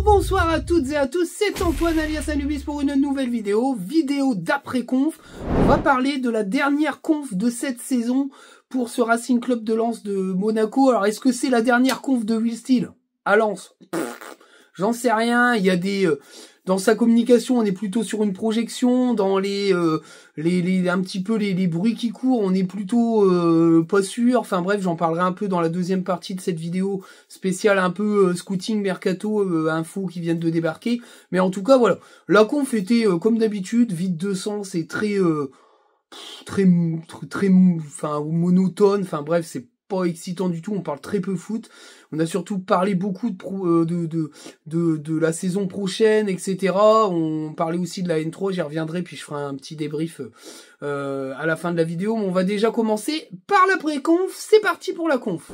Bonsoir à toutes et à tous, c'est Antoine alias Anubis pour une nouvelle vidéo d'après-conf. On va parler de la dernière conf de cette saison pour ce Racing Club de Lens de Monaco. Alors, est-ce que c'est la dernière conf de Will Steele à Lens? J'en sais rien, il y a des... dans sa communication, on est plutôt sur une projection. Dans un petit peu les bruits qui courent, on est plutôt pas sûr. Enfin bref, j'en parlerai un peu dans la deuxième partie de cette vidéo spéciale, un peu scouting, mercato, infos qui viennent de débarquer. Mais en tout cas, voilà. La conf était comme d'habitude, vide de sens et très monotone. Enfin bref, c'est pas excitant du tout, on parle très peu foot. On a surtout parlé beaucoup de la saison prochaine, etc. On parlait aussi de la N3, j'y reviendrai, puis je ferai un petit débrief à la fin de la vidéo. Mais on va déjà commencer par la pré-conf. C'est parti pour la conf.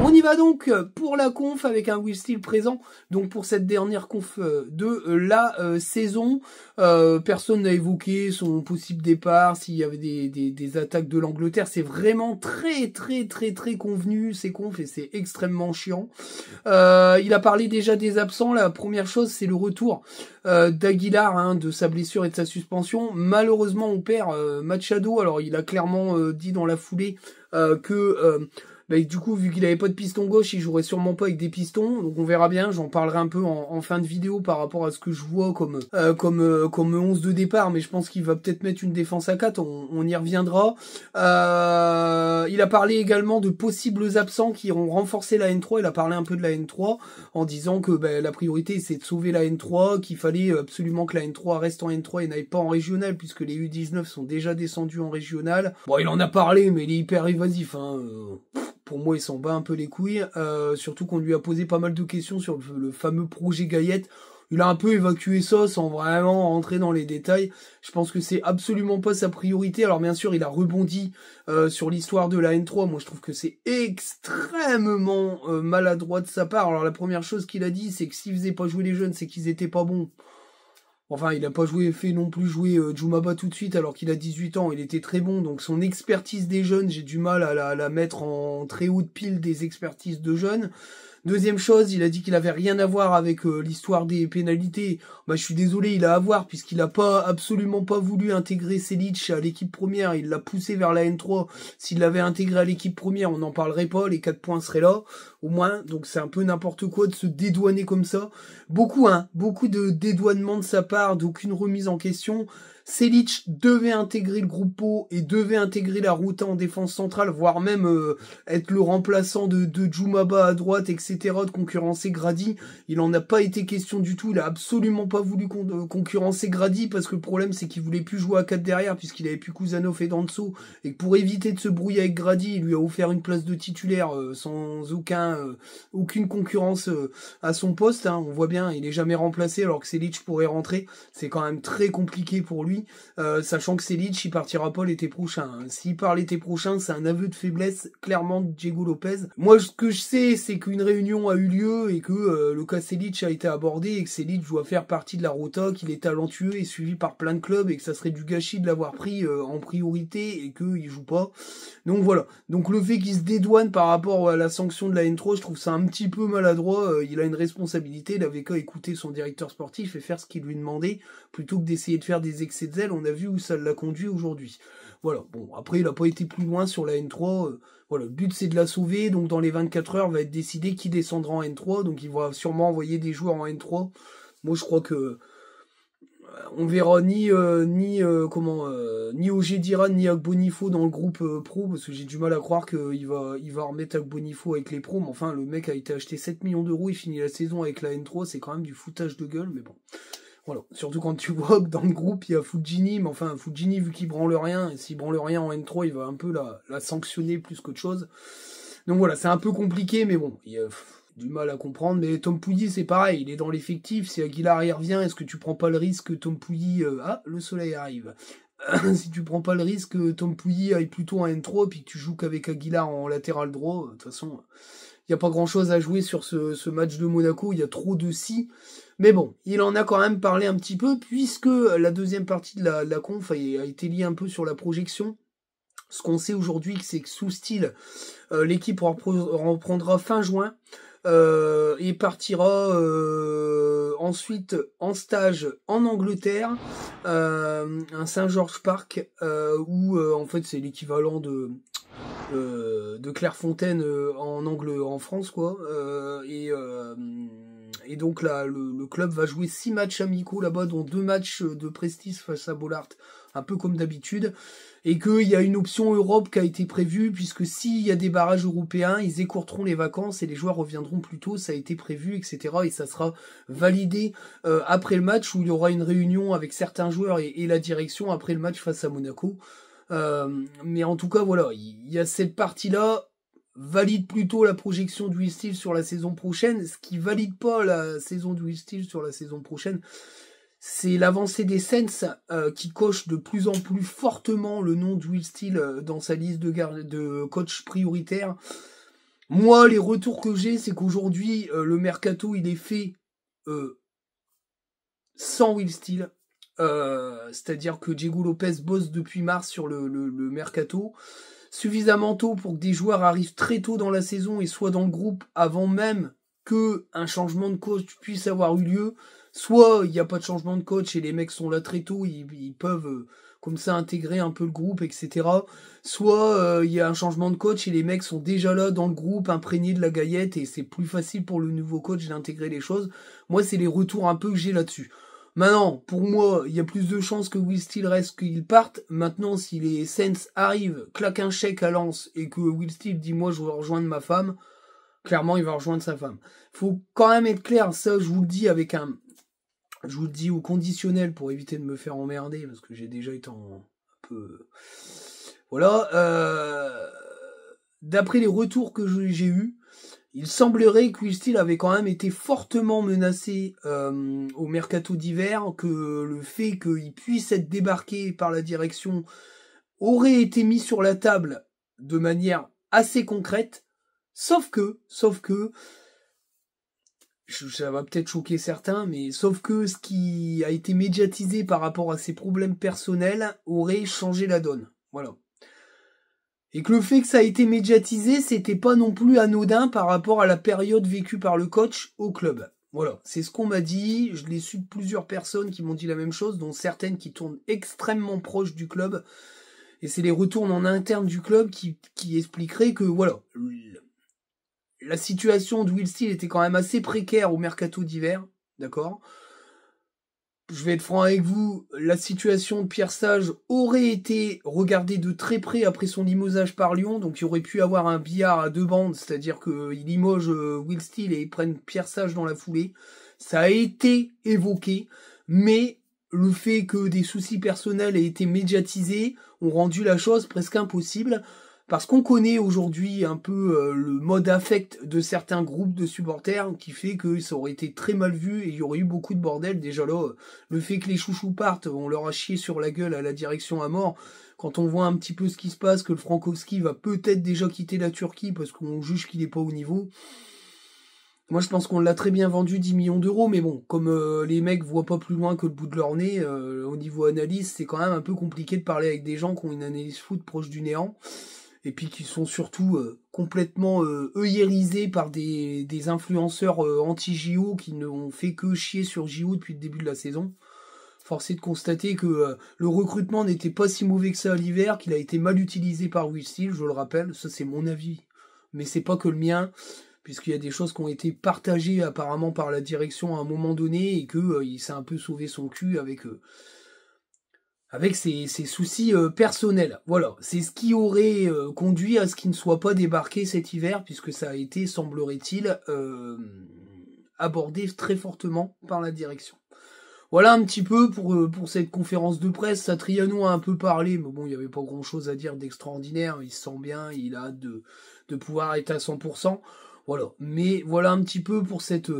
On y va donc pour la conf avec un Will Steele présent, donc pour cette dernière conf de la saison. Personne n'a évoqué son possible départ, s'il y avait des attaques de l'Angleterre. C'est vraiment très convenu ces confs et c'est extrêmement chiant. Il a parlé déjà des absents. La première chose, c'est le retour d'Aguilar, de sa blessure et de sa suspension. Malheureusement, on perd Machado. Alors, il a clairement dit dans la foulée que... du coup, vu qu'il avait pas de piston gauche, il jouerait sûrement pas avec des pistons. Donc on verra bien, j'en parlerai un peu en fin de vidéo par rapport à ce que je vois comme 11 de départ. Mais je pense qu'il va peut-être mettre une défense à 4, on y reviendra. Il a parlé également de possibles absents qui iront renforcer la N3. Il a parlé un peu de la N3 en disant que la priorité c'est de sauver la N3, qu'il fallait absolument que la N3 reste en N3 et n'aille pas en régional puisque les U19 sont déjà descendus en régional. Bon, il en a parlé, mais il est hyper évasif, Pour moi, il s'en bat un peu les couilles, surtout qu'on lui a posé pas mal de questions sur le fameux projet Gaillette. Il a un peu évacué ça sans vraiment rentrer dans les détails. Je pense que c'est absolument pas sa priorité. Alors bien sûr, il a rebondi sur l'histoire de la N3. Moi, je trouve que c'est extrêmement maladroit de sa part. Alors la première chose qu'il a dit, c'est que s'il faisait pas jouer les jeunes, c'est qu'ils étaient pas bons. Enfin, il n'a pas fait non plus jouer Djoumaba tout de suite alors qu'il a 18 ans. Il était très bon, donc son expertise des jeunes, j'ai du mal à la mettre en très haute pile des expertises de jeunes. Deuxième chose, il a dit qu'il avait rien à voir avec l'histoire des pénalités. Je suis désolé, il a à voir puisqu'il a absolument pas voulu intégrer Selic à l'équipe première. Il l'a poussé vers la N3. S'il l'avait intégré à l'équipe première, on n'en parlerait pas. Les 4 points seraient là, au moins. Donc c'est un peu n'importe quoi de se dédouaner comme ça. Beaucoup de dédouanement de sa part, d'aucune remise en question. Selic devait intégrer le groupe et devait intégrer la Ruta en défense centrale, voire même être le remplaçant de Djoumaba à droite, etc., de concurrencer Grady. Il en a pas été question du tout, il a absolument pas voulu concurrencer Grady, parce que le problème c'est qu'il voulait plus jouer à 4 derrière, puisqu'il avait plus Kuzanov et Danso, et que pour éviter de se brouiller avec Grady, il lui a offert une place de titulaire sans aucune concurrence à son poste. On voit bien, il est jamais remplacé, alors que Selic pourrait rentrer. C'est quand même très compliqué pour lui. Sachant que Selic, il partira pas l'été prochain. S'il part l'été prochain, c'est un aveu de faiblesse, clairement, de Diego Lopez. Moi, ce que je sais, c'est qu'une réunion a eu lieu et que le cas Selic a été abordé et que Selic doit faire partie de la Rota, qu'il est talentueux et suivi par plein de clubs et que ça serait du gâchis de l'avoir pris en priorité et qu'il joue pas. Donc voilà. Donc le fait qu'il se dédouane par rapport à la sanction de la N3, je trouve ça un petit peu maladroit. Il a une responsabilité, il avait qu'à écouter son directeur sportif et faire ce qu'il lui demandait, plutôt que d'essayer de faire des excès de zèle. On a vu où ça l'a conduit aujourd'hui. Voilà, bon, après il a pas été plus loin sur la N3, voilà, le but c'est de la sauver, donc dans les 24 heures va être décidé qui descendra en N3, donc il va sûrement envoyer des joueurs en N3. Moi je crois que on verra ni Ogedira ni Agbonifo dans le groupe pro, parce que j'ai du mal à croire qu'il va remettre Agbonifo avec les pros, mais enfin le mec a été acheté 7 millions d'euros, il finit la saison avec la N3, c'est quand même du foutage de gueule, mais bon. Voilà, surtout quand tu vois que dans le groupe il y a Fujini, mais enfin Fujini vu qu'il branle rien, et s'il branle rien en N3 il va un peu la sanctionner plus qu'autre chose. Donc voilà, c'est un peu compliqué, mais bon, il y a du mal à comprendre. Mais Tom Pouilly c'est pareil, il est dans l'effectif, si Aguilar y revient, est-ce que tu prends pas le risque que Tom Pouilly... le soleil arrive. Si tu prends pas le risque que Tom Pouilly aille plutôt en N3, puis que tu joues qu'avec Aguilar en latéral droit, de toute façon... Il n'y a pas grand chose à jouer sur ce match de Monaco, il y a trop de si. Mais bon, il en a quand même parlé un petit peu, puisque la deuxième partie de la conf a été liée un peu sur la projection. Ce qu'on sait aujourd'hui, c'est que sous Steele, l'équipe reprendra fin juin. et partira ensuite en stage en Angleterre, un Saint George Park, où en fait c'est l'équivalent de Clairefontaine en France, quoi. Et donc là, le club va jouer 6 matchs amicaux là-bas, dont 2 matchs de prestige face à Bollard, un peu comme d'habitude. Et qu'il y a une option Europe qui a été prévue, puisque s'il y a des barrages européens, ils écourteront les vacances et les joueurs reviendront plus tôt, ça a été prévu, etc. Et ça sera validé après le match, où il y aura une réunion avec certains joueurs et la direction après le match face à Monaco. Mais en tout cas, voilà, il y a cette partie-là, valide plutôt la projection du Will Steele sur la saison prochaine. Ce qui valide pas la saison du Will Steele sur la saison prochaine, c'est l'avancée des Saints, qui coche de plus en plus fortement le nom de Will Steele dans sa liste de coach prioritaire. Moi, les retours que j'ai, c'est qu'aujourd'hui, le mercato, il est fait sans Will Steele. C'est-à-dire que Diego Lopez bosse depuis mars sur le mercato, suffisamment tôt pour que des joueurs arrivent très tôt dans la saison et soient dans le groupe avant même que un changement de coach puisse avoir eu lieu. Soit il n'y a pas de changement de coach et les mecs sont là très tôt, ils peuvent comme ça intégrer un peu le groupe, etc. Soit il y a un changement de coach et les mecs sont déjà là dans le groupe, imprégnés de la gaillette, et c'est plus facile pour le nouveau coach d'intégrer les choses. Moi, c'est les retours un peu que j'ai là-dessus. Maintenant, pour moi, il y a plus de chances que Will Steele reste qu'il parte. Maintenant, si les Saints arrivent, claquent un chèque à Lens et que Will Steele dit moi je veux rejoindre ma femme, clairement il va rejoindre sa femme. Faut quand même être clair, ça je vous le dis je vous le dis au conditionnel pour éviter de me faire emmerder parce que j'ai déjà été un peu, voilà. D'après les retours que j'ai eus, il semblerait que Will Steele avait quand même été fortement menacé au mercato d'hiver, que le fait qu'il puisse être débarqué par la direction aurait été mis sur la table de manière assez concrète, sauf que, ça va peut-être choquer certains, mais sauf que ce qui a été médiatisé par rapport à ses problèmes personnels aurait changé la donne. Voilà. Et que le fait que ça a été médiatisé, c'était pas non plus anodin par rapport à la période vécue par le coach au club. Voilà, c'est ce qu'on m'a dit. Je l'ai su de plusieurs personnes qui m'ont dit la même chose, dont certaines qui tournent extrêmement proches du club. Et c'est les retours en interne du club qui expliqueraient que, voilà, la situation de Will Steele était quand même assez précaire au mercato d'hiver, d'accord ? Je vais être franc avec vous, la situation de Pierre Sage aurait été regardée de très près après son limogeage par Lyon, donc il aurait pu avoir un billard à deux bandes, c'est-à-dire qu'il limoge Will Steele et ils prennent Pierre Sage dans la foulée. Ça a été évoqué, mais le fait que des soucis personnels aient été médiatisés ont rendu la chose presque impossible. Parce qu'on connaît aujourd'hui un peu le mode affect de certains groupes de supporters qui fait que ça aurait été très mal vu et il y aurait eu beaucoup de bordel. Déjà là, le fait que les chouchous partent, on leur a chié sur la gueule à la direction à mort. Quand on voit un petit peu ce qui se passe, que le Frankowski va peut-être déjà quitter la Turquie parce qu'on juge qu'il n'est pas au niveau. Moi, je pense qu'on l'a très bien vendu 10 millions d'euros, mais bon, comme les mecs voient pas plus loin que le bout de leur nez, au niveau analyse, c'est quand même un peu compliqué de parler avec des gens qui ont une analyse foot proche du néant. Et puis qui sont surtout complètement œillérisés par des influenceurs anti-JO qui n'ont fait que chier sur JO depuis le début de la saison. Force est de constater que le recrutement n'était pas si mauvais que ça à l'hiver, qu'il a été mal utilisé par Will Steele, je le rappelle, ça c'est mon avis, mais c'est pas que le mien, puisqu'il y a des choses qui ont été partagées apparemment par la direction à un moment donné, et que il s'est un peu sauvé son cul avec ses soucis personnels. Voilà, c'est ce qui aurait conduit à ce qu'il ne soit pas débarqué cet hiver, puisque ça a été, semblerait-il, abordé très fortement par la direction. Voilà un petit peu pour cette conférence de presse. Satriano a un peu parlé, mais bon, il n'y avait pas grand-chose à dire d'extraordinaire. Il se sent bien, il a hâte de pouvoir être à 100%. Voilà, mais voilà un petit peu pour cette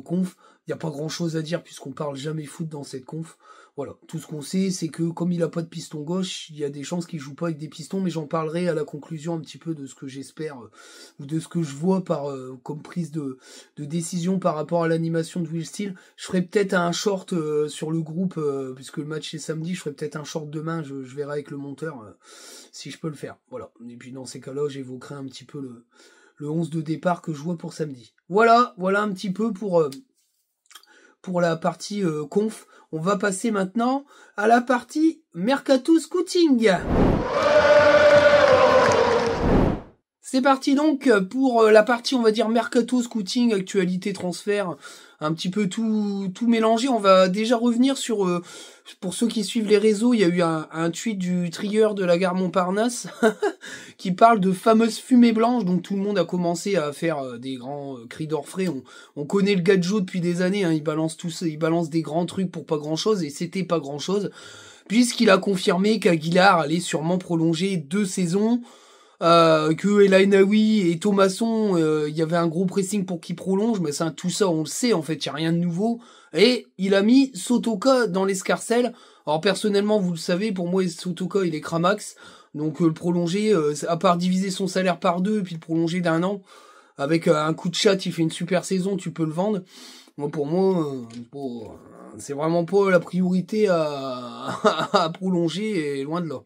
conf. Il n'y a pas grand-chose à dire puisqu'on parle jamais foot dans cette conf. Voilà, tout ce qu'on sait, c'est que comme il a pas de piston gauche, il y a des chances qu'il joue pas avec des pistons, mais j'en parlerai à la conclusion un petit peu de ce que j'espère ou de ce que je vois comme prise de décision par rapport à l'animation de Will Steele. Je ferai peut-être un short sur le groupe, puisque le match est samedi, je ferai peut-être un short demain, je verrai avec le monteur si je peux le faire. Voilà, et puis dans ces cas-là, j'évoquerai un petit peu le 11 de départ que je vois pour samedi. Voilà un petit peu pour la partie conf. On va passer maintenant à la partie Mercato Scouting. C'est parti donc pour la partie, on va dire, Mercato Scouting, actualité, transfert, un petit peu tout mélangé. On va déjà revenir sur, pour ceux qui suivent les réseaux, il y a eu un tweet du trieur de la gare Montparnasse qui parle de fameuses fumées blanches. Donc tout le monde a commencé à faire des grands cris d'orfraie. On connaît le Gadjo depuis des années, hein, il balance des grands trucs pour pas grand chose, et c'était pas grand chose, puisqu'il a confirmé qu'Aguilar allait sûrement prolonger 2 saisons. Que El Ainaoui et Thomasson, il y avait un gros pressing pour qu'il prolonge, mais ça, tout ça, on le sait, en fait, il n'y a rien de nouveau. Et il a mis Sotoka dans l'escarcelle. Alors, personnellement, vous le savez, pour moi, Sotoka, il est cramax. Donc, le prolonger, à part diviser son salaire par 2, et puis le prolonger d'1 an, avec un coup de chat, il fait une super saison, tu peux le vendre. Moi, pour moi, c'est vraiment pas la priorité à prolonger, et loin de là.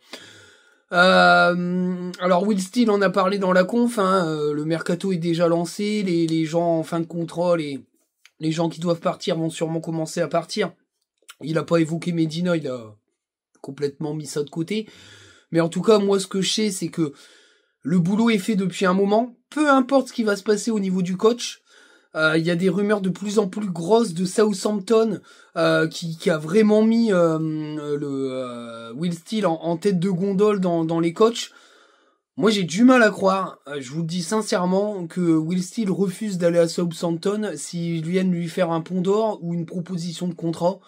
Alors Will Steele en a parlé dans la conf, hein, le mercato est déjà lancé, les gens en fin de contrat, les gens qui doivent partir vont sûrement commencer à partir. Il a pas évoqué Medina, il a complètement mis ça de côté. Mais en tout cas, moi ce que je sais, c'est que le boulot est fait depuis un moment, peu importe ce qui va se passer au niveau du coach. Il y a des rumeurs de plus en plus grosses de Southampton qui a vraiment mis Will Steele en tête de gondole dans les coachs. Moi j'ai du mal à croire, je vous le dis sincèrement, que Will Steele refuse d'aller à Southampton s'ils viennent lui faire un pont d'or ou une proposition de contrat.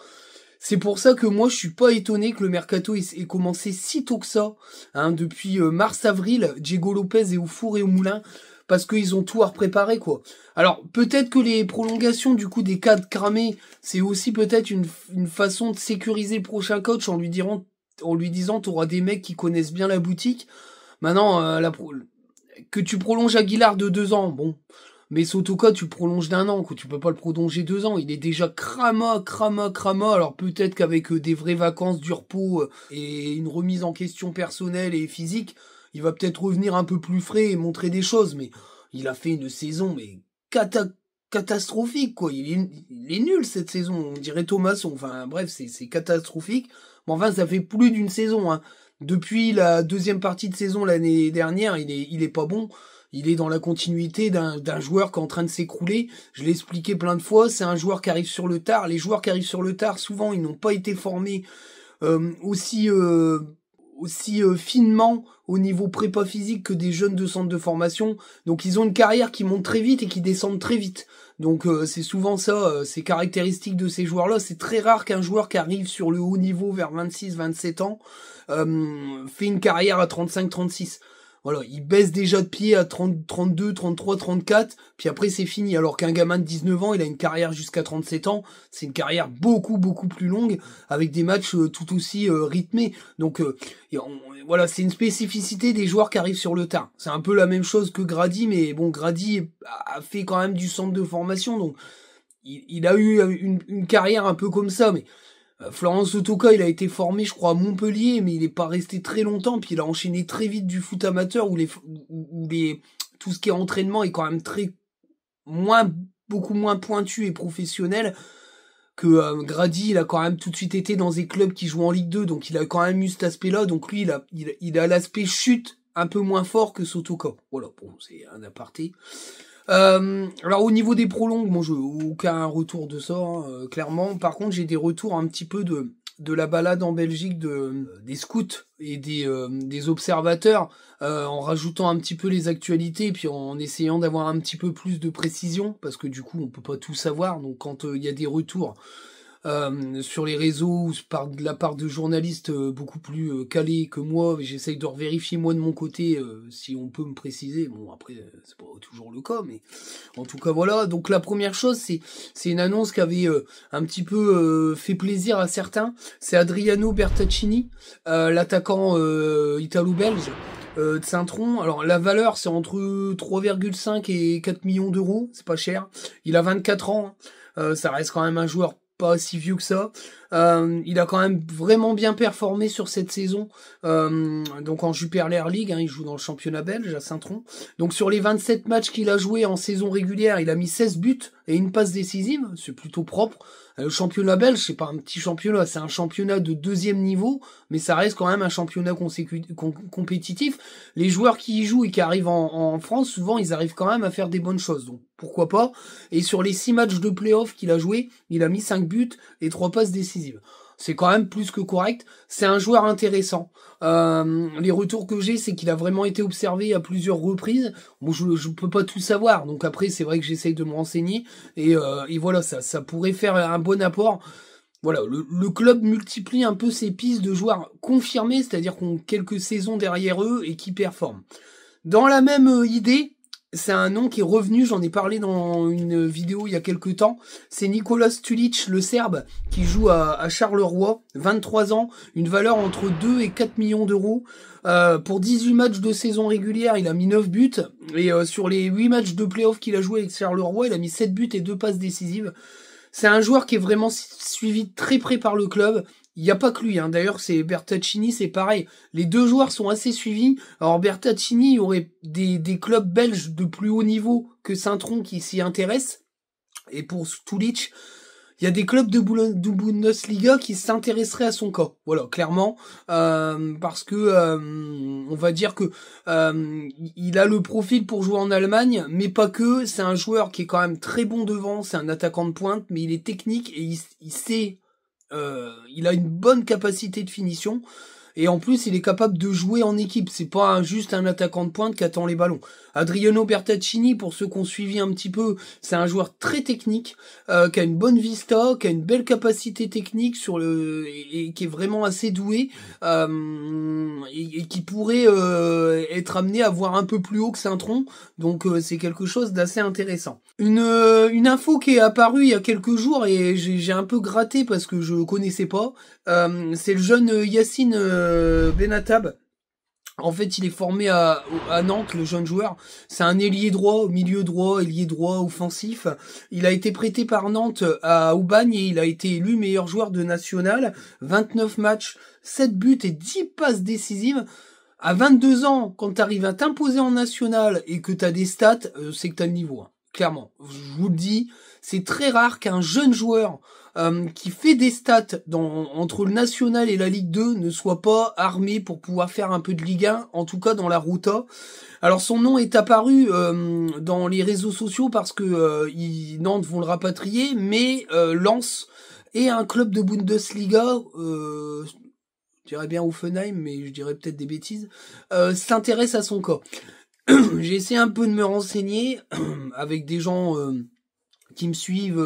C'est pour ça que moi je suis pas étonné que le mercato ait commencé si tôt que ça, hein, depuis mars-avril, Diego Lopez est au four et au moulin, parce qu'ils ont tout à préparer, quoi. Alors, peut-être que les prolongations, du coup, des cadres cramés, c'est aussi peut-être une façon de sécuriser le prochain coach en lui disant, t'auras des mecs qui connaissent bien la boutique. Maintenant, que tu prolonges Aguilar de 2 ans, bon. Mais Sotoka, tu le prolonges d'1 an, quoi. Tu peux pas le prolonger 2 ans. Il est déjà crama. Alors peut-être qu'avec des vraies vacances, du repos, et une remise en question personnelle et physique, il va peut-être revenir un peu plus frais et montrer des choses, mais il a fait une saison mais catastrophique, quoi. Il est nul cette saison, on dirait Thomasson. Enfin bref, c'est catastrophique. Mais enfin, ça fait plus d'une saison, hein. Depuis la deuxième partie de saison l'année dernière, il est pas bon. Il est dans la continuité d'un joueur qui est en train de s'écrouler. Je l'ai expliqué plein de fois, c'est un joueur qui arrive sur le tard. Les joueurs qui arrivent sur le tard, souvent, ils n'ont pas été formés aussi finement au niveau prépa physique que des jeunes de centre de formation. Donc ils ont une carrière qui monte très vite et qui descend très vite. Donc c'est souvent ça, c'est caractéristique de ces joueurs-là. C'est très rare qu'un joueur qui arrive sur le haut niveau vers 26-27 ans fait une carrière à 35-36. Voilà, il baisse déjà de pied à 30, 32, 33, 34, puis après c'est fini. Alors qu'un gamin de 19 ans, il a une carrière jusqu'à 37 ans, c'est une carrière beaucoup plus longue, avec des matchs tout aussi rythmés. Donc voilà, c'est une spécificité des joueurs qui arrivent sur le tard. C'est un peu la même chose que Grady, mais bon, Grady a fait quand même du centre de formation, donc il a eu une carrière un peu comme ça, mais Florence Sotoka, il a été formé, je crois, à Montpellier, mais il est pas resté très longtemps, puis il a enchaîné très vite du foot amateur, où tout ce qui est entraînement est quand même beaucoup moins pointu et professionnel, que Grady, il a quand même tout de suite été dans des clubs qui jouent en Ligue 2, donc il a quand même eu cet aspect-là, donc lui, il a l'aspect chute un peu moins fort que Sotoka. Voilà, bon, c'est un aparté. Alors au niveau des prolongues, moi j'ai aucun retour de ça, hein, clairement. Par contre, j'ai des retours un petit peu de la balade en Belgique des scouts et des observateurs, en rajoutant un petit peu les actualités, puis en essayant d'avoir un petit peu plus de précision, parce que du coup on peut pas tout savoir. Donc quand il y a des retours sur les réseaux ou de la part de journalistes beaucoup plus calés que moi, j'essaye de revérifier moi de mon côté si on peut me préciser. Bon, après c'est pas toujours le cas, mais en tout cas voilà. Donc la première chose, c'est une annonce qui avait un petit peu fait plaisir à certains. C'est Adriano Bertaccini, l'attaquant italo-belge de Saint-Tron. Alors la valeur, c'est entre 3,5 et 4 millions d'euros, c'est pas cher. Il a 24 ans, ça reste quand même un joueur pas si vieux que ça. Il a quand même vraiment bien performé sur cette saison. Donc en Jupiler League, hein, il joue dans le championnat belge à Saint-Tron. Donc sur les 27 matchs qu'il a joué en saison régulière, il a mis 16 buts et une passe décisive. C'est plutôt propre. Le championnat belge, c'est pas un petit championnat, c'est un championnat de 2e niveau, mais ça reste quand même un championnat compétitif. Les joueurs qui y jouent et qui arrivent en France, souvent, ils arrivent quand même à faire des bonnes choses. Donc, pourquoi pas. Et sur les 6 matchs de play-off qu'il a joué, il a mis 5 buts et 3 passes décisives. C'est quand même plus que correct. C'est un joueur intéressant. Les retours que j'ai, c'est qu'il a vraiment été observé à plusieurs reprises. Bon, je peux pas tout savoir. Donc après, c'est vrai que j'essaye de me renseigner. Et voilà, ça pourrait faire un bon apport. Voilà, le club multiplie un peu ses pistes de joueurs confirmés, c'est-à-dire qu'on a quelques saisons derrière eux et qui performent. Dans la même idée, c'est un nom qui est revenu, j'en ai parlé dans une vidéo il y a quelques temps, c'est Nikola Stulic, le Serbe, qui joue à Charleroi, 23 ans, une valeur entre 2 et 4 millions d'euros. Pour 18 matchs de saison régulière, il a mis 9 buts, et sur les 8 matchs de play-off qu'il a joué avec Charleroi, il a mis 7 buts et 2 passes décisives. C'est un joueur qui est vraiment suivi de très près par le club. Il n'y a pas que lui, hein. D'ailleurs, c'est Bertaccini, c'est pareil. Les deux joueurs sont assez suivis. Alors, Bertaccini, il y aurait des clubs belges de plus haut niveau que Saint-Tron qui s'y intéressent. Et pour Stulic, il y a des clubs de Bundesliga qui s'intéresseraient à son cas. Voilà, clairement. Parce que, on va dire que il a le profil pour jouer en Allemagne, mais pas que. C'est un joueur qui est quand même très bon devant. C'est un attaquant de pointe, mais il est technique et il sait... il a une bonne capacité de finition et en plus il est capable de jouer en équipe, c'est pas juste un attaquant de pointe qui attend les ballons. Adriano Bertaccini, pour ceux qui ont suivi un petit peu, c'est un joueur très technique, qui a une bonne vista, qui a une belle capacité technique et qui est vraiment assez doué, et qui pourrait être amené à voir un peu plus haut que Saint-Tron, donc c'est quelque chose d'assez intéressant. Une info qui est apparue il y a quelques jours et j'ai un peu gratté parce que je connaissais pas, c'est le jeune Yacine Benatab. En fait, il est formé à Nantes, le jeune joueur. C'est un ailier droit, milieu droit, ailier droit, offensif. Il a été prêté par Nantes à Aubagne et il a été élu meilleur joueur de national. 29 matchs, 7 buts et 10 passes décisives. À 22 ans, quand tu arrives à t'imposer en national et que tu as des stats, c'est que tu as le niveau. Hein. Clairement, je vous le dis, c'est très rare qu'un jeune joueur qui fait des stats entre le national et la Ligue 2 ne soit pas armé pour pouvoir faire un peu de Ligue 1, en tout cas dans la Ruta. Alors son nom est apparu dans les réseaux sociaux parce que Nantes vont le rapatrier, mais Lens et un club de Bundesliga, je dirais bien Hoffenheim, mais je dirais peut-être des bêtises, s'intéressent à son cas. J'ai essayé un peu de me renseigner avec des gens qui me suivent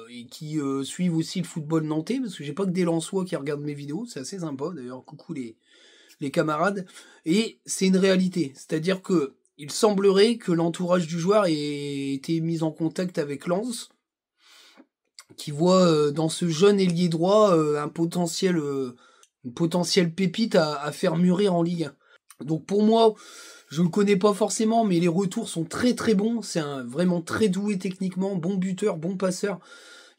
et qui suivent aussi le football nantais, parce que j'ai pas que des Lensois qui regardent mes vidéos, c'est assez sympa d'ailleurs, coucou les camarades, et c'est une réalité, c'est-à-dire que il semblerait que l'entourage du joueur ait été mis en contact avec Lens, qui voit dans ce jeune ailier droit une potentielle pépite à faire mûrir en Ligue 1. Donc pour moi, je le connais pas forcément, mais les retours sont très très bons. C'est vraiment très doué techniquement, bon buteur, bon passeur.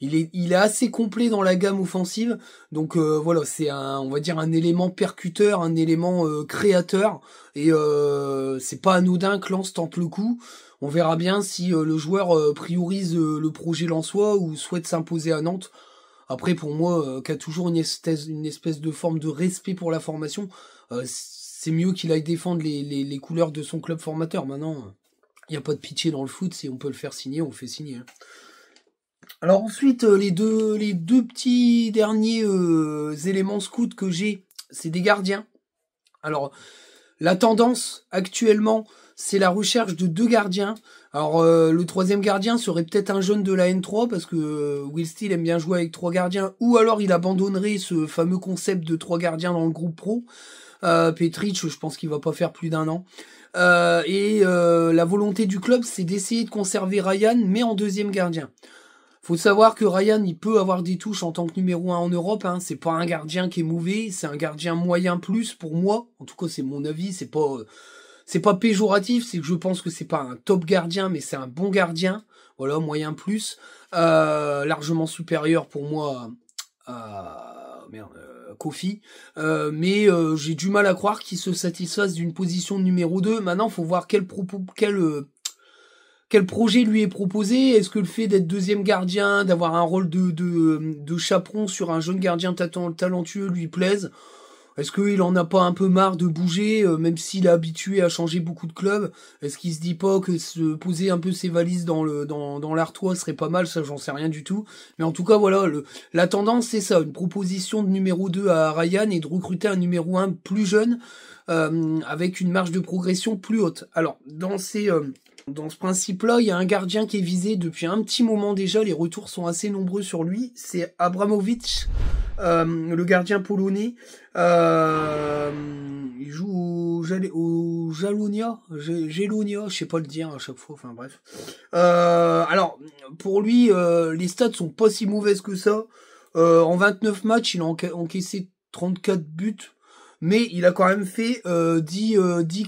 Il est assez complet dans la gamme offensive. Donc voilà, c'est on va dire un élément percuteur, un élément créateur. Et c'est pas anodin que Lens tente le coup. On verra bien si le joueur priorise le projet lensois ou souhaite s'imposer à Nantes. Après, pour moi, qui a toujours une espèce de forme de respect pour la formation, c'est mieux qu'il aille défendre les couleurs de son club formateur. Maintenant, il n'y a pas de pitié dans le foot. Si on peut le faire signer, on le fait signer. Alors ensuite, les deux petits derniers éléments scouts que j'ai, c'est des gardiens. Alors, la tendance actuellement, c'est la recherche de 2 gardiens. Alors, le 3e gardien serait peut-être un jeune de la N3, parce que Will Steele aime bien jouer avec 3 gardiens, ou alors il abandonnerait ce fameux concept de 3 gardiens dans le groupe pro. Petric, je pense qu'il va pas faire plus d'1 an. La volonté du club, c'est d'essayer de conserver Ryan, mais en 2e gardien. Faut savoir que Ryan, il peut avoir des touches en tant que numéro 1 en Europe. Hein. C'est pas un gardien qui est mauvais, c'est un gardien moyen plus pour moi. En tout cas, c'est mon avis. C'est pas c'est pas péjoratif, c'est que je pense que c'est pas un top gardien, mais c'est un bon gardien. Voilà, moyen plus, largement supérieur pour moi à Kofi. Mais j'ai du mal à croire qu'il se satisfasse d'une position de numéro 2. Maintenant, faut voir quel projet lui est proposé. Est-ce que le fait d'être deuxième gardien, d'avoir un rôle de chaperon sur un jeune gardien talentueux lui plaise? Est-ce qu'il en a pas un peu marre de bouger, même s'il est habitué à changer beaucoup de clubs? Est-ce qu'il se dit pas que se poser un peu ses valises dans l'Artois serait pas mal? Ça, j'en sais rien du tout. Mais en tout cas, voilà, la tendance, c'est ça. Une proposition de numéro 2 à Ryan et de recruter un numéro 1 plus jeune, avec une marge de progression plus haute. Alors, dans ce principe-là, il y a un gardien qui est visé depuis un petit moment déjà. Les retours sont assez nombreux sur lui. C'est Abramovich, le gardien polonais. Il joue au Jalonia, je sais pas le dire à chaque fois. Enfin bref. Alors pour lui, les stats sont pas si mauvaises que ça. En 29 matchs, il a encaissé 34 buts. Mais il a quand même fait 10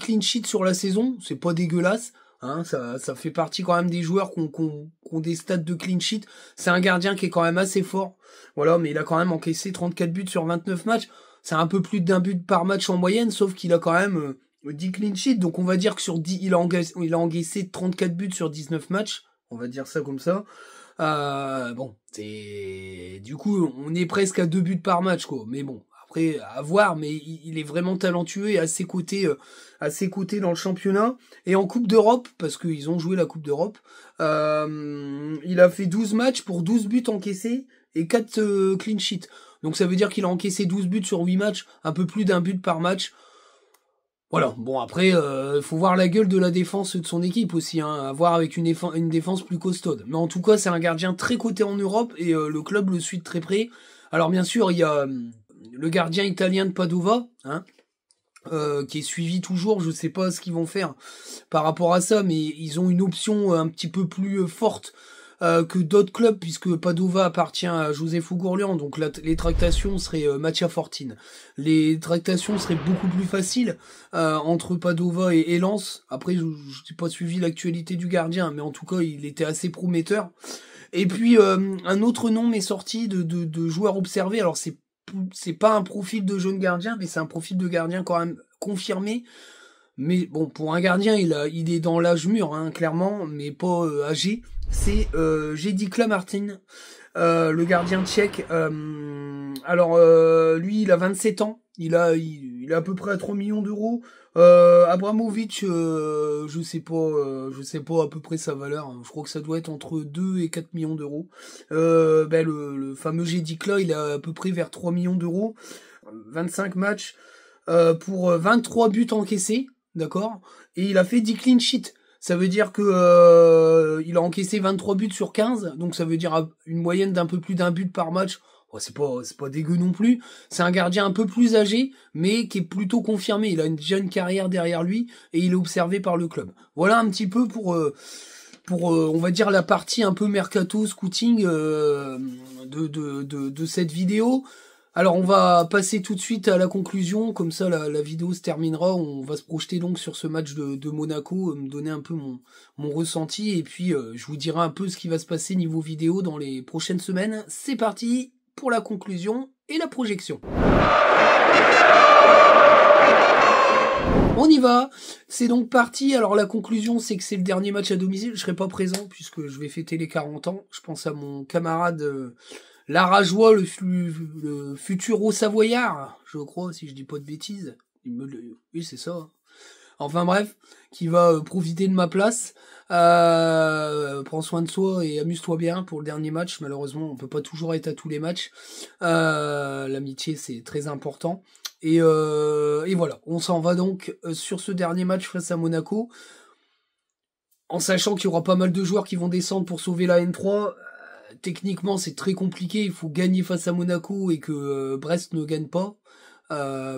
clean sheets sur la saison. C'est pas dégueulasse. Hein, ça fait partie quand même des joueurs qui ont des stats de clean sheet. C'est un gardien qui est quand même assez fort. Voilà, mais il a quand même encaissé 34 buts sur 29 matchs. C'est un peu plus d'un but par match en moyenne, sauf qu'il a quand même 10 clean sheets. Donc on va dire que sur 10, il a encaissé 34 buts sur 19 matchs. On va dire ça comme ça. Bon, du coup, on est presque à 2 buts par match, quoi. Mais bon, après, à voir, mais il est vraiment talentueux et à ses côtés dans le championnat. Et en Coupe d'Europe, parce qu'ils ont joué la Coupe d'Europe, il a fait 12 matchs pour 12 buts encaissés et 4 clean sheets. Donc ça veut dire qu'il a encaissé 12 buts sur 8 matchs, un peu plus d'un but par match. Voilà, bon après, faut voir la gueule de la défense de son équipe aussi, hein, à voir avec une défense plus costaude. Mais en tout cas, c'est un gardien très coté en Europe et le club le suit de très près. Alors bien sûr, il y a le gardien italien de Padova, hein, qui est suivi toujours. Je sais pas ce qu'ils vont faire par rapport à ça, mais ils ont une option un petit peu plus forte que d'autres clubs, puisque Padova appartient à Joseph Oughourlian, donc les tractations seraient Mattia Fortine. Les tractations seraient beaucoup plus faciles entre Padova et Lens. Après, je n'ai pas suivi l'actualité du gardien, mais en tout cas, il était assez prometteur. Et puis, un autre nom m'est sorti de joueurs observés. Alors, c'est pas un profil de jeune gardien, mais c'est un profil de gardien quand même confirmé. Mais bon, pour un gardien, il est dans l'âge mûr, hein, clairement, mais pas âgé. C'est Jedika Martin, le gardien tchèque. Alors, lui, il a 27 ans. Il est à peu près à 3 millions d'euros. Abramovich, je sais pas à peu près sa valeur. Je crois que ça doit être entre 2 et 4 millions d'euros. Le fameux Jedika, il est à peu près vers 3 millions d'euros. 25 matchs pour 23 buts encaissés. D'accord, et il a fait 10 clean sheets. Ça veut dire que il a encaissé 23 buts sur 15, donc ça veut dire une moyenne d'un peu plus d'un but par match. Oh, c'est pas dégueu non plus. C'est un gardien un peu plus âgé, mais qui est plutôt confirmé. Il a déjà une carrière derrière lui et il est observé par le club. Voilà un petit peu pour on va dire la partie un peu mercato scouting de cette vidéo. Alors on va passer tout de suite à la conclusion, comme ça la vidéo se terminera, on va se projeter donc sur ce match de Monaco, me donner un peu mon ressenti, et puis je vous dirai un peu ce qui va se passer niveau vidéo dans les prochaines semaines. C'est parti pour la conclusion et la projection. On y va, c'est donc parti. Alors la conclusion, c'est que c'est le dernier match à domicile, je serai pas présent puisque je vais fêter les 40 ans, je pense à mon camarade... Larajois, le futur Haut-Savoyard, je crois, si je dis pas de bêtises. Oui, c'est ça. Enfin bref, qui va profiter de ma place. Prends soin de soi et amuse-toi bien pour le dernier match. Malheureusement, on peut pas toujours être à tous les matchs. L'amitié, c'est très important. Et voilà, on s'en va donc sur ce dernier match face à Monaco. En sachant qu'il y aura pas mal de joueurs qui vont descendre pour sauver la N3. Techniquement, c'est très compliqué. Il faut gagner face à Monaco et que Brest ne gagne pas.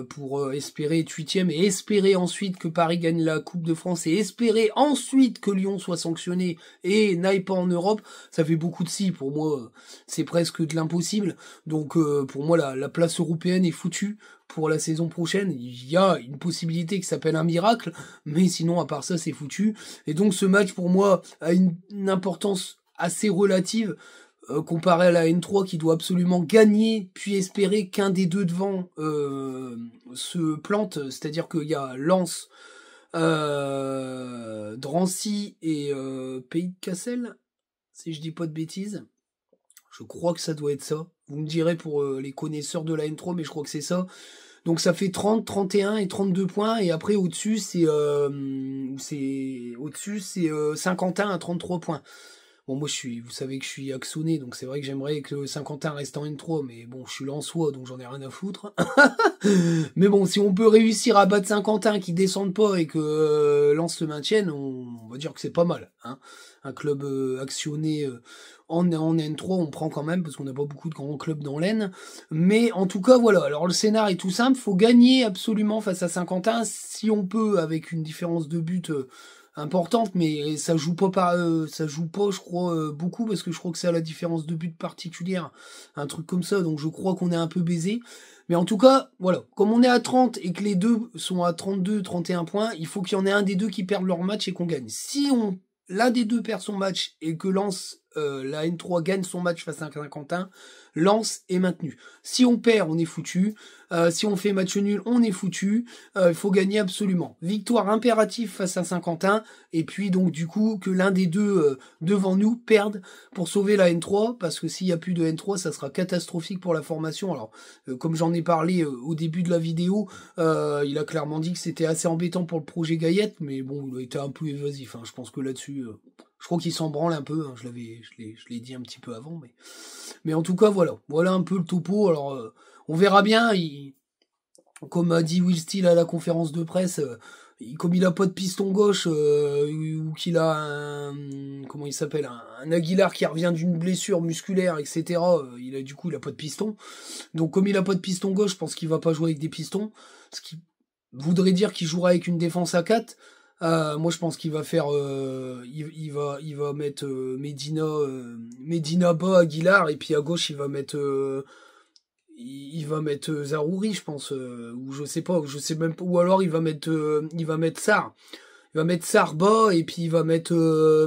pour espérer être 8e et espérer ensuite que Paris gagne la Coupe de France et espérer ensuite que Lyon soit sanctionné et n'aille pas en Europe, ça fait beaucoup de si. Pour moi, c'est presque de l'impossible. Donc pour moi, la place européenne est foutue pour la saison prochaine. Il y a une possibilité qui s'appelle un miracle, mais sinon, à part ça, c'est foutu. Et donc ce match, pour moi, a une importance assez relative comparé à la N3 qui doit absolument gagner puis espérer qu'un des deux devant se plante, c'est-à-dire qu'il y a Lens, Drancy et Pays de Cassel, si je dis pas de bêtises. Je crois que ça doit être ça. Vous me direz pour les connaisseurs de la N3, mais je crois que c'est ça. Donc ça fait 30, 31 et 32 points. Et après au-dessus, c'est Saint-Quentin à 33 points. Bon, moi, vous savez que je suis axonné, donc c'est vrai que j'aimerais que Saint-Quentin reste en N3, mais bon, je suis lensois, donc j'en ai rien à foutre. Mais bon, si on peut réussir à battre Saint-Quentin qui descende pas et que Lens se maintienne, on va dire que c'est pas mal. Hein. Un club actionné en N3, on prend quand même, parce qu'on n'a pas beaucoup de grands clubs dans l'Aisne. Mais en tout cas, voilà. Alors le scénario est tout simple, faut gagner absolument face à Saint-Quentin, si on peut, avec une différence de but importante, mais ça joue pas je crois beaucoup, parce que je crois que c'est à la différence de but particulière, un truc comme ça, donc je crois qu'on est un peu baisé. Mais en tout cas, voilà, comme on est à 30 et que les deux sont à 32, 31 points, il faut qu'il y en ait un des deux qui perde leur match et qu'on gagne. Si l'un des deux perd son match et que Lens, la N3 gagne son match face à Saint-Quentin, Lens est maintenu. Si on perd, on est foutu. Si on fait match nul, on est foutu. Il faut gagner absolument. Victoire impérative face à Saint-Quentin. Et puis donc du coup que l'un des deux devant nous perde pour sauver la N3. Parce que s'il n'y a plus de N3, ça sera catastrophique pour la formation. Alors comme j'en ai parlé au début de la vidéo, il a clairement dit que c'était assez embêtant pour le projet Gaillette. Mais bon, il a été un peu évasif. Hein. Je pense que là-dessus... je crois qu'il s'en branle un peu, hein. Je l'ai dit un petit peu avant, mais en tout cas voilà un peu le topo. Alors on verra bien. Comme a dit Will Steele à la conférence de presse, comme il a pas de piston gauche ou qu'il a comment il s'appelle, un Aguilar qui revient d'une blessure musculaire, etc. Il a pas de piston. Donc comme il a pas de piston gauche, je pense qu'il va pas jouer avec des pistons, ce qui voudrait dire qu'il jouera avec une défense à 4. Moi je pense qu'il va faire il va mettre Medina bas, Aguilar, et puis à gauche il va mettre Zaroury, je pense, ou je sais pas, je sais même pas, ou alors il va mettre Sarr. Il va mettre Sarr bas, et puis il va mettre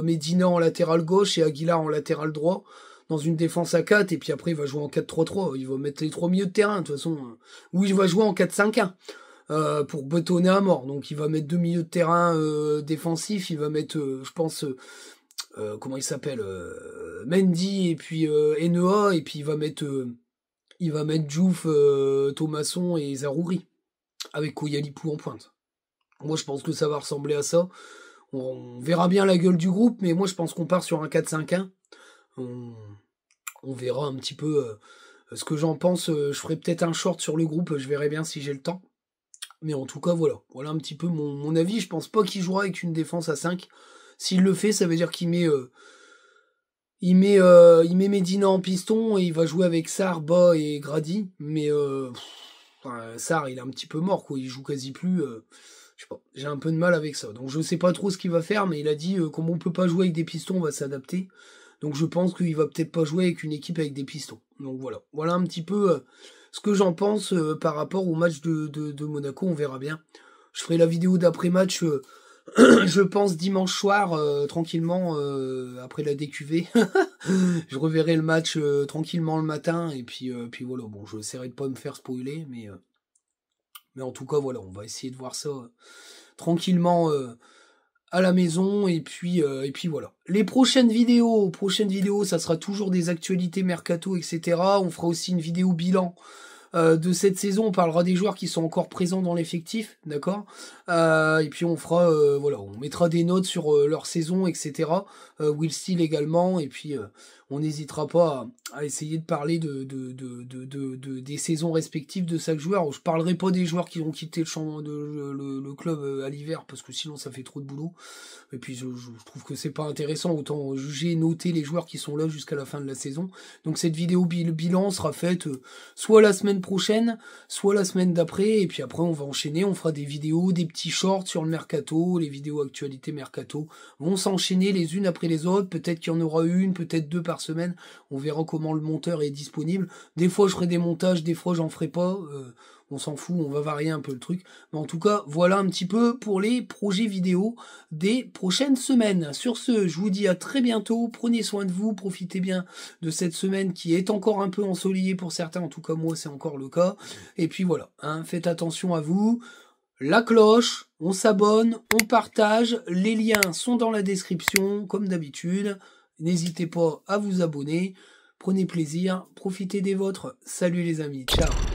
Medina en latéral gauche et Aguilar en latéral droit dans une défense à 4, et puis après il va jouer en 4-3-3. Il va mettre les trois milieux de terrain de toute façon, ou il va jouer en 4-5-1. Pour bétonner à mort. Donc il va mettre deux milieux de terrain défensifs, il va mettre, je pense, comment il s'appelle, Mendy et puis Enea, et puis il va mettre Diouf, Thomasson et Zaroury, avec Koyalipou en pointe. Moi je pense que ça va ressembler à ça. On verra bien la gueule du groupe, mais moi je pense qu'on part sur un 4-5-1. On verra un petit peu ce que j'en pense. Je ferai peut-être un short sur le groupe, je verrai bien si j'ai le temps. Mais en tout cas, voilà un petit peu mon avis. Je pense pas qu'il jouera avec une défense à 5. S'il le fait, ça veut dire qu'il met Medina en piston et il va jouer avec Sarr, Bas et Grady. Mais Sarr, il est un petit peu mort, quoi. Il joue quasi plus. Je sais pas. J'ai un peu de mal avec ça. Donc je sais pas trop ce qu'il va faire, mais il a dit comme on peut pas jouer avec des pistons, on va s'adapter. Donc je pense qu'il va peut-être pas jouer avec une équipe avec des pistons. Donc voilà un petit peu ce que j'en pense par rapport au match de Monaco. On verra bien. Je ferai la vidéo d'après-match, je pense dimanche soir, tranquillement, après la DQV. Je reverrai le match tranquillement le matin, et puis voilà. Bon, je essaierai de pas me faire spoiler, mais en tout cas voilà, on va essayer de voir ça tranquillement à la maison, et puis voilà. Les prochaines vidéos, ça sera toujours des actualités mercato, etc. On fera aussi une vidéo bilan de cette saison. On parlera des joueurs qui sont encore présents dans l'effectif, d'accord, et puis on fera on mettra des notes sur leur saison, etc. Will Steele également, et puis on n'hésitera pas à essayer de parler des saisons respectives de chaque joueur. Je parlerai pas des joueurs qui ont quitté le club à l'hiver, parce que sinon ça fait trop de boulot, et puis je trouve que c'est pas intéressant. Autant juger et noter les joueurs qui sont là jusqu'à la fin de la saison. Donc cette vidéo bilan sera faite soit la semaine prochaine, soit la semaine d'après, et puis après on va enchaîner, on fera des vidéos, des petits shorts sur le mercato, les vidéos actualité mercato vont s'enchaîner les unes après les autres, peut-être qu'il y en aura une, peut-être 2 par semaine, on verra comment le monteur est disponible. Des fois je ferai des montages, des fois j'en ferai pas, on s'en fout, on va varier un peu le truc. Mais en tout cas, voilà un petit peu pour les projets vidéo des prochaines semaines. Sur ce, je vous dis à très bientôt, prenez soin de vous, profitez bien de cette semaine qui est encore un peu ensoleillée pour certains, en tout cas moi c'est encore le cas. Et puis voilà, hein, faites attention à vous, la cloche, on s'abonne, on partage, les liens sont dans la description, comme d'habitude. N'hésitez pas à vous abonner, prenez plaisir, profitez des vôtres, salut les amis, ciao.